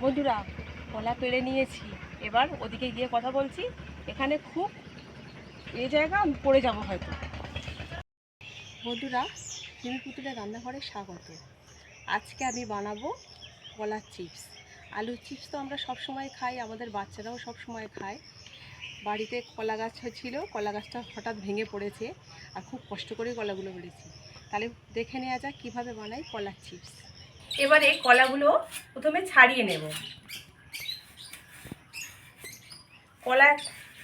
বন্ধুরা, কলা পেড়ে নিয়েছি, এবার ওদিকে গিয়ে কথা বলছি। এখানে খুব জায়গা, আমি পড়ে যাবো হয়তো। বন্ধুরা, মিমি পুতুলের রান্নাঘরে স্বাগত। আজকে আমি বানাবো কলার চিপস। আলুর চিপস তো আমরা সব সময় খাই, আমাদের বাচ্চারাও সব সময় খায়। বাড়িতে কলা গাছ ছিল, কলা গাছটা হঠাৎ ভেঙে পড়েছে, আর খুব কষ্ট করে কলাগুলো বেড়েছি। তাহলে দেখে নেওয়া যাক কীভাবে বানাই কলার চিপস। এবারে কলাগুলো প্রথমে ছাড়িয়ে নেব। কলার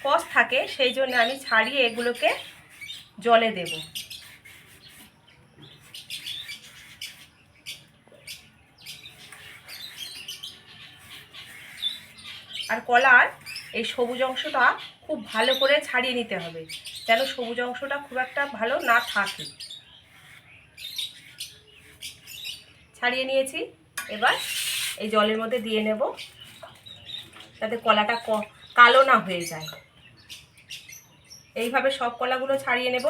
কষ থাকে, সেই জন্য আমি ছাড়িয়ে এগুলোকে জলে দেব। আর কলার এই সবুজ অংশটা খুব ভালো করে ছাড়িয়ে নিতে হবে, যেন সবুজ অংশটা খুব একটা ভালো না থাকে। ছাড়িয়ে নিয়েছি, এবার এই জলের মধ্যে দিয়ে নেব, যাতে কলাটা কালো না হয়ে যায়। এইভাবে সব কলাগুলো ছাড়িয়ে নেব।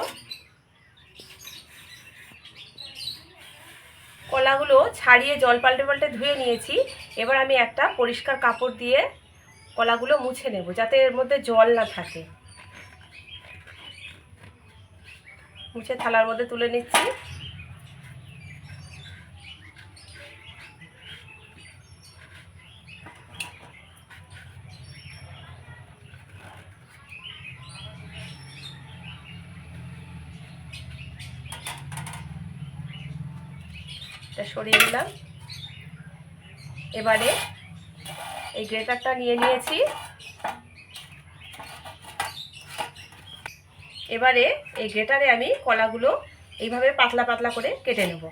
কলাগুলো ছাড়িয়ে জল পাল্টে পাল্টে ধুয়ে নিয়েছি। এবার আমি একটা পরিষ্কার কাপড় দিয়ে কলাগুলো মুছে নেব, যাতে এর মধ্যে জল না থাকে। মুছে থালার মধ্যে তুলে নিচ্ছি। এটা সরিয়ে দিলাম। এবারে এই গ্রেটারটা নিয়ে নিয়েছি। এবারে এই গ্রেটারে আমি কলাগুলো এইভাবে পাতলা পাতলা করে কেটে নেব।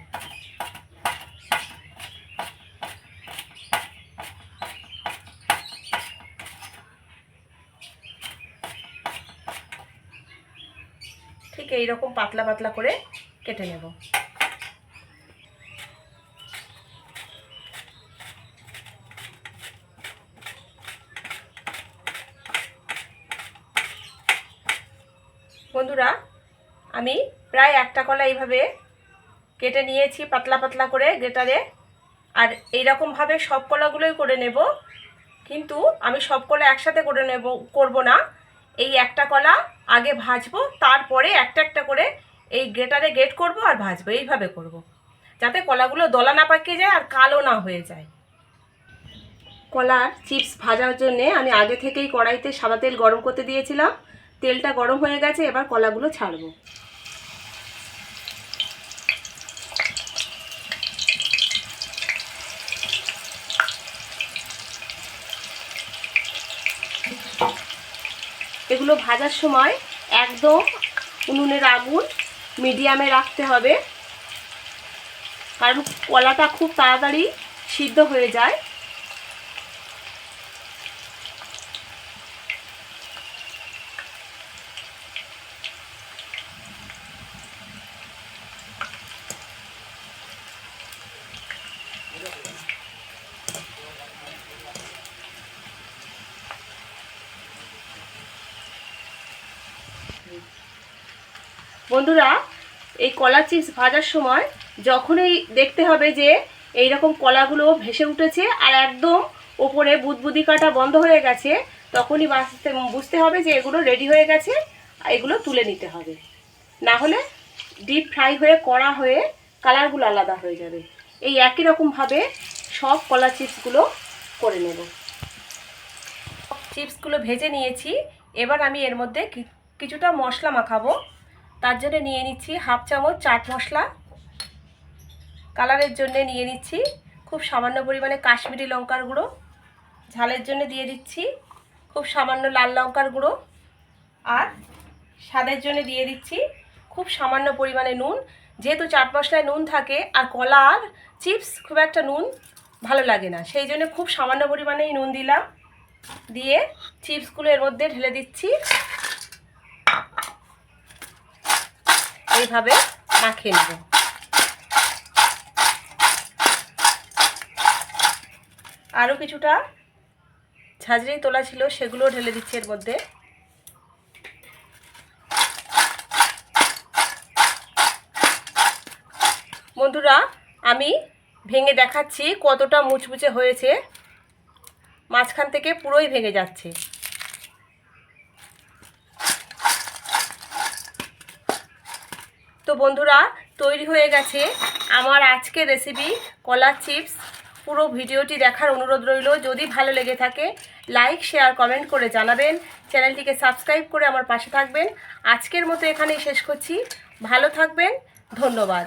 ঠিক এইরকম পাতলা পাতলা করে কেটে নেব। বন্ধুরা, আমি প্রায় একটা কলা এইভাবে কেটে নিয়েছি পাতলা পাতলা করে গ্রেটারে। আর এইরকমভাবে সব কলাগুলোই করে নেব, কিন্তু আমি সব কলা একসাথে করব না। এই একটা কলা আগে ভাজবো, তারপরে একটা একটা করে এই গ্রেটারে গ্রেট করব আর ভাজবো। এইভাবে করব, যাতে কলাগুলো দলা না পাকিয়ে যায় আর কালো না হয়ে যায়। কলার চিপস ভাজার জন্যে আমি আগে থেকেই কড়াইতে সাদা তেল গরম করতে দিয়েছিলাম। তেলটা গরম হয়ে গেছে, এবার কলাগুলো ছাড়বো। এগুলো ভাজার সময় একদম উনুনের আগুন মিডিয়ামে রাখতে হবে, কারণ কলাটা খুব তাড়াতাড়ি সিদ্ধ হয়ে যায়। বন্ধুরা, এই কলা চিপস ভাজার সময় যখনই দেখতে হবে যে এই রকম কলাগুলো ভেসে উঠেছে আর একদম ওপরে বুদবুদি কাটা বন্ধ হয়ে গেছে, তখনই বুঝতে হবে যে এগুলো রেডি হয়ে গেছে। এগুলো তুলে নিতে হবে, না হলে ডিপ ফ্রাই হয়ে কড়া হয়ে কালারগুলো আলাদা হয়ে যাবে। এই একই রকমভাবে সব কলা চিপসগুলো করে নেব। চিপসগুলো ভেজে নিয়েছি, এবার আমি এর মধ্যে কিছুটা মশলা মাখাবো। তার জন্য নিয়ে নিচ্ছি হাফ চামচ চাট মশলা। কালারের জন্য নিয়ে নিচ্ছি খুব সামান্য পরিমাণে কাশ্মীরি লঙ্কার গুঁড়ো। ঝালের জন্য দিয়ে দিচ্ছি খুব সামান্য লাল লঙ্কার গুঁড়ো। আর স্বাদের জন্য দিয়ে দিচ্ছি খুব সামান্য পরিমাণে নুন। যেহেতু চাট মশলায় নুন থাকে আর কলার চিপস খুব একটা নুন ভালো লাগে না, সেই জন্য খুব সামান্য পরিমাণেই নুন দিলাম। দিয়ে চিপসগুলো এর মধ্যে ঢেলে দিচ্ছি, এইভাবে মাখিয়ে নেব। আরও কিছুটা ঝাঁঝরি তোলা ছিল, সেগুলো ঢেলে দিচ্ছি এর মধ্যে। বন্ধুরা, আমি ভেঙে দেখাচ্ছি কতটা মুচমুচে হয়েছে। মাঝখান থেকে পুরোই ভেঙে যাচ্ছে। তো বন্ধুরা, তৈরি হয়ে গেছে আমার আজকের রেসিপি কলার চিপস। পুরো ভিডিওটি দেখার অনুরোধ রইল। যদি ভালো লেগে থাকে লাইক, শেয়ার, কমেন্ট করে জানাবেন। চ্যানেলটিকে সাবস্ক্রাইব করে আমার পাশে থাকবেন। আজকের মতো এখানেই শেষ করছি। ভালো থাকবেন, ধন্যবাদ।